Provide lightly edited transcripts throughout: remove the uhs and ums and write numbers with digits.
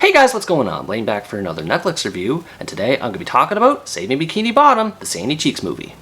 Hey guys, what's going on? Laying back for another Netflix review, and today I'm going to be talking about Saving Bikini Bottom, the Sandy Cheeks movie.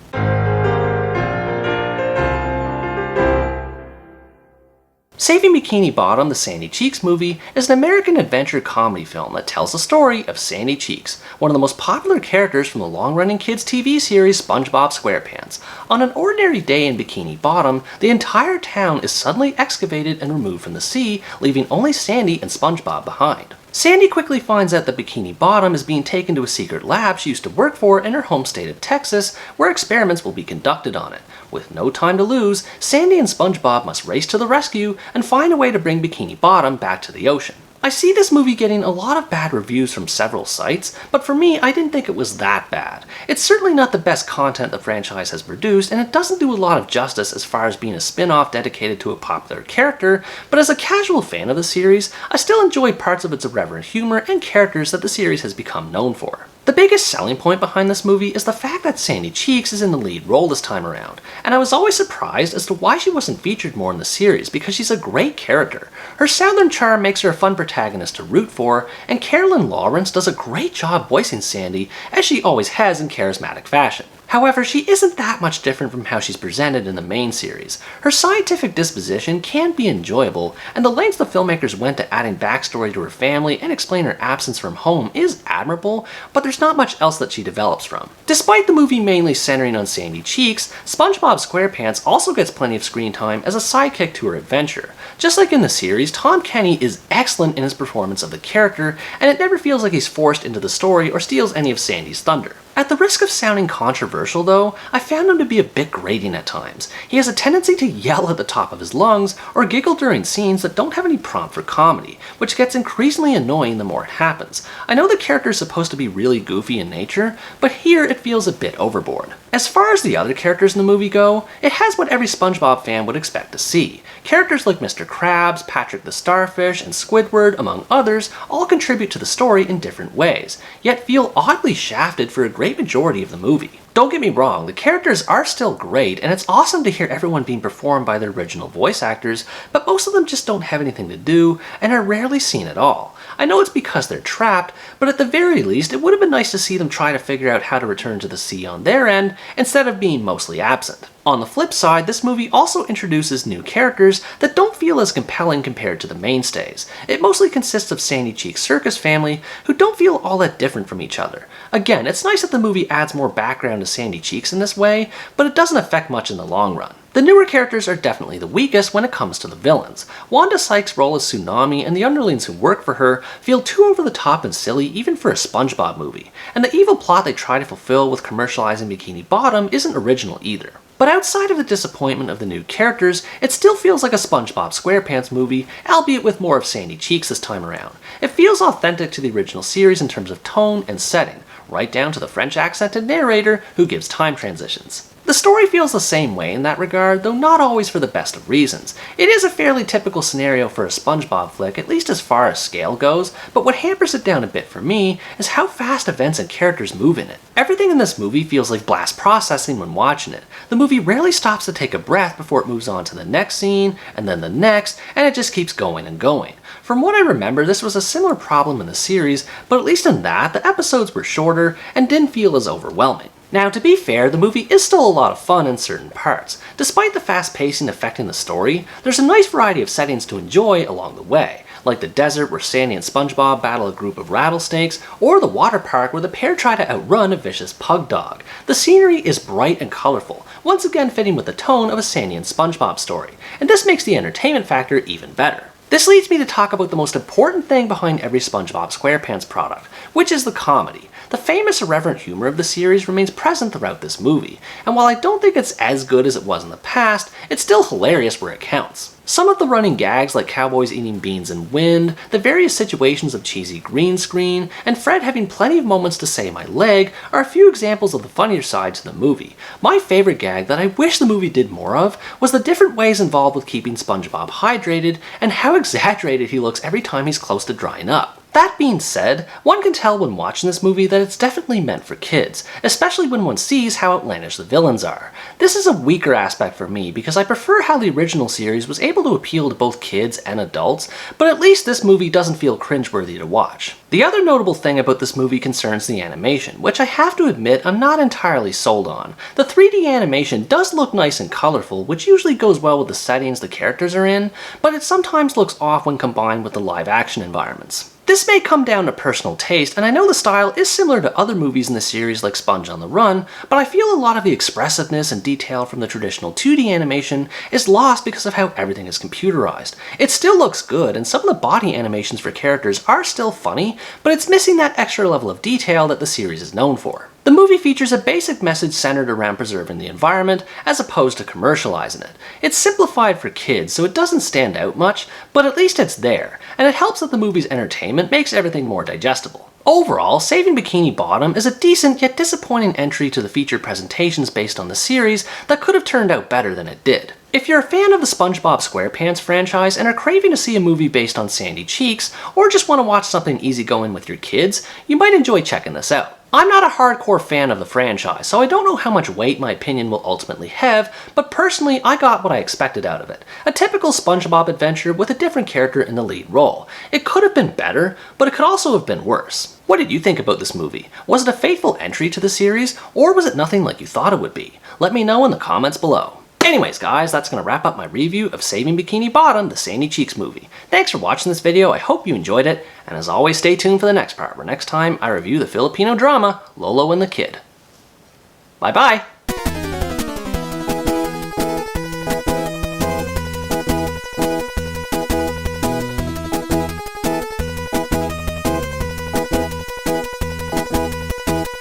Saving Bikini Bottom, the Sandy Cheeks movie, is an American adventure comedy film that tells the story of Sandy Cheeks, one of the most popular characters from the long-running kids' TV series Spongebob Squarepants. On an ordinary day in Bikini Bottom, the entire town is suddenly excavated and removed from the sea, leaving only Sandy and Spongebob behind. Sandy quickly finds out that Bikini Bottom is being taken to a secret lab she used to work for in her home state of Texas, where experiments will be conducted on it. With no time to lose, Sandy and SpongeBob must race to the rescue and find a way to bring Bikini Bottom back to the ocean. I see this movie getting a lot of bad reviews from several sites, but for me, I didn't think it was that bad. It's certainly not the best content the franchise has produced, and it doesn't do a lot of justice as far as being a spin-off dedicated to a popular character, but as a casual fan of the series, I still enjoy parts of its irreverent humor and characters that the series has become known for. The biggest selling point behind this movie is the fact that Sandy Cheeks is in the lead role this time around, and I was always surprised as to why she wasn't featured more in the series because she's a great character. Her southern charm makes her a fun protagonist to root for, and Carolyn Lawrence does a great job voicing Sandy, as she always has in charismatic fashion. However, she isn't that much different from how she's presented in the main series. Her scientific disposition can be enjoyable, and the lengths the filmmakers went to adding backstory to her family and explain her absence from home is admirable, but there's not much else that she develops from. Despite the movie mainly centering on Sandy Cheeks, Spongebob Squarepants also gets plenty of screen time as a sidekick to her adventure. Just like in the series, Tom Kenny is excellent in his performance of the character, and it never feels like he's forced into the story or steals any of Sandy's thunder. At the risk of sounding controversial though, I found him to be a bit grating at times. He has a tendency to yell at the top of his lungs or giggle during scenes that don't have any prompt for comedy, which gets increasingly annoying the more it happens. I know the character is supposed to be really goofy in nature, but here it feels a bit overboard. As far as the other characters in the movie go, it has what every SpongeBob fan would expect to see. Characters like Mr. Krabs, Patrick the Starfish, and Squidward, among others, all contribute to the story in different ways, yet feel oddly shafted for a great majority of the movie. Don't get me wrong, the characters are still great, and it's awesome to hear everyone being performed by their original voice actors, but most of them just don't have anything to do, and are rarely seen at all. I know it's because they're trapped, but at the very least, it would have been nice to see them try to figure out how to return to the sea on their end, instead of being mostly absent. On the flip side, this movie also introduces new characters that don't feel as compelling compared to the mainstays. It mostly consists of Sandy Cheeks' circus family, who don't feel all that different from each other. Again, it's nice that the movie adds more background to Sandy Cheeks in this way, but it doesn't affect much in the long run. The newer characters are definitely the weakest when it comes to the villains. Wanda Sykes' role as Tsunami and the underlings who work for her feel too over the top and silly even for a SpongeBob movie, and the evil plot they try to fulfill with commercializing Bikini Bottom isn't original either. But outside of the disappointment of the new characters, it still feels like a Spongebob Squarepants movie, albeit with more of Sandy Cheeks this time around. It feels authentic to the original series in terms of tone and setting, right down to the French accented narrator who gives time transitions. The story feels the same way in that regard, though not always for the best of reasons. It is a fairly typical scenario for a SpongeBob flick, at least as far as scale goes, but what hampers it down a bit for me is how fast events and characters move in it. Everything in this movie feels like blast processing when watching it. The movie rarely stops to take a breath before it moves on to the next scene, and then the next, and it just keeps going and going. From what I remember, this was a similar problem in the series, but at least in that, the episodes were shorter and didn't feel as overwhelming. Now, to be fair, the movie is still a lot of fun in certain parts. Despite the fast pacing affecting the story, there's a nice variety of settings to enjoy along the way, like the desert where Sandy and SpongeBob battle a group of rattlesnakes, or the water park where the pair try to outrun a vicious pug dog. The scenery is bright and colorful, once again fitting with the tone of a Sandy and SpongeBob story, and this makes the entertainment factor even better. This leads me to talk about the most important thing behind every Spongebob Squarepants product, which is the comedy. The famous irreverent humor of the series remains present throughout this movie, and while I don't think it's as good as it was in the past, it's still hilarious where it counts. Some of the running gags like cowboys eating beans and wind, the various situations of cheesy green screen, and Fred having plenty of moments to say my leg are a few examples of the funnier side to the movie. My favorite gag that I wish the movie did more of was the different ways involved with keeping SpongeBob hydrated and how exaggerated he looks every time he's close to drying up. That being said, one can tell when watching this movie that it's definitely meant for kids, especially when one sees how outlandish the villains are. This is a weaker aspect for me because I prefer how the original series was able to appeal to both kids and adults, but at least this movie doesn't feel cringeworthy to watch. The other notable thing about this movie concerns the animation, which I have to admit I'm not entirely sold on. The 3D animation does look nice and colorful, which usually goes well with the settings the characters are in, but it sometimes looks off when combined with the live action environments. This may come down to personal taste, and I know the style is similar to other movies in the series like Sponge on the Run, but I feel a lot of the expressiveness and detail from the traditional 2D animation is lost because of how everything is computerized. It still looks good, and some of the body animations for characters are still funny, but it's missing that extra level of detail that the series is known for. The movie features a basic message centered around preserving the environment as opposed to commercializing it. It's simplified for kids, so it doesn't stand out much, but at least it's there, and it helps that the movie's entertainment makes everything more digestible. Overall, Saving Bikini Bottom is a decent yet disappointing entry to the featured presentations based on the series that could have turned out better than it did. If you're a fan of the Spongebob Squarepants franchise and are craving to see a movie based on Sandy Cheeks, or just want to watch something easygoing with your kids, you might enjoy checking this out. I'm not a hardcore fan of the franchise, so I don't know how much weight my opinion will ultimately have, but personally I got what I expected out of it. A typical SpongeBob adventure with a different character in the lead role. It could have been better, but it could also have been worse. What did you think about this movie? Was it a faithful entry to the series, or was it nothing like you thought it would be? Let me know in the comments below. Anyways guys, that's going to wrap up my review of Saving Bikini Bottom, the Sandy Cheeks movie. Thanks for watching this video, I hope you enjoyed it, and as always stay tuned for the next part, where next time I review the Filipino drama, Lolo and the Kid. Bye bye!